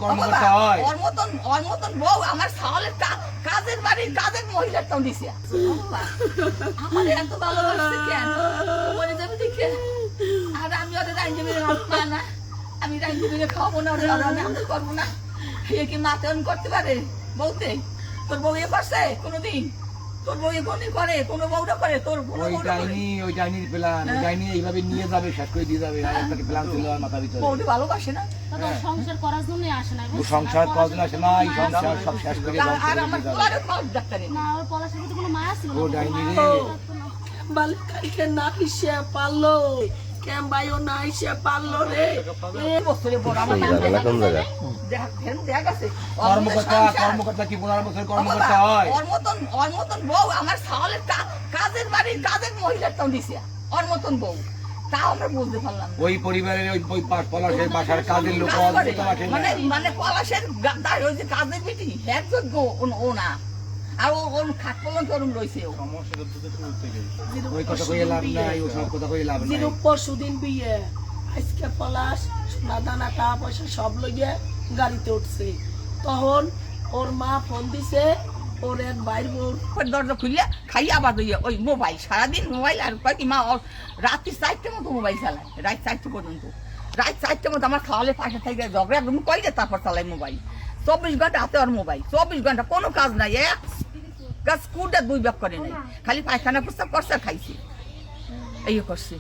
কর্মকর্তা হয়? ওর মতন বউ আমার সাহলের কাজের বাড়ির কাজের মহিলাটাও দিছে। আমার এত ভালোবাসছে কেন বলে যাবে দেখে। আর আমি ওদের আইনজীবী না, আমি আইনজীবীকে খাওয়াবো না, ওদের আমি আমল করবো না। এ কি মাতেন করতে পারে বলতে? তোর বউ এ করছে কোনোদিন? তোর বউ এখনই করে, কোনো বউটা করে? তোর ওই ডাইনির প্ল্যান, ওই ডাইনি এইভাবে নিয়ে যাবে, শেষ করে দিয়ে যাবে। আর একটা প্ল্যান ছিল আমার মাথার ভিতরে। বউটা ভালোবাসে না, সংসার করার জন্য আসে না। ও সংসার করার জন্য আসে না, এই সংসার সব শেষ করে আর আমার পোলারে পাঁচ ডাক্তারে না, ওর পলাশের প্রতি কোনো মায়া ছিল ও না। ডাইনি রে। বালিকাকে না হিসে পারলো কেম ভাইও না হিসে পারলো রে। বছরে বড় আমার দেখা গেছে কর্মকর্তা কি 15 বছর কর্মকর্তা হয়? ওর মতন বউ আমার সাহলের কাজের বাড়ির কাজের মহিলাটাও দিছে। ওর মতন বউ, তাও আমরা বুঝতে পারলাম না। ওই পরিবারের ওই পলাশের বাসার কাজের লোক মানে পলাশের ওই যে কাজের বেটি হ্যাঁ যোগ্য ও না। আর ওর খাট পলন তরুণ রয়েছে। ওই কথা কইয়ে লাভ নাই, ও সব কথা কইয়ে লাভ নাই। পরশুদিন বিয়ে, আজকে পলাশ সোনা দানা টাকা পয়সা সব লইয়ে গাড়িতে উঠছে। তখন ওর মা ফোন দিছে ওর এক ভাইয়ের বোন, দরজা খুললে খাইয়া আবার ওই মোবাইল, সারাদিন মোবাইল। আর কয় কি মা রাত্রি 4টার মতো মোবাইল চালায়, রাত 4টা পর্যন্ত। রাত 4টার মতো আমার খাওয়ালে পাশে থেকে ঝগড়া একদম কইলে তারপর চালাই মোবাইল। 24 ঘন্টা হাতে ওর মোবাইল, 24 ঘন্টা কোনো কাজ নাই। এক গাছ কুটা 2 ব্যাগ করে নাই, খালি পায়খানা প্রস্তাব করছে আর খাইছে, এই করছে।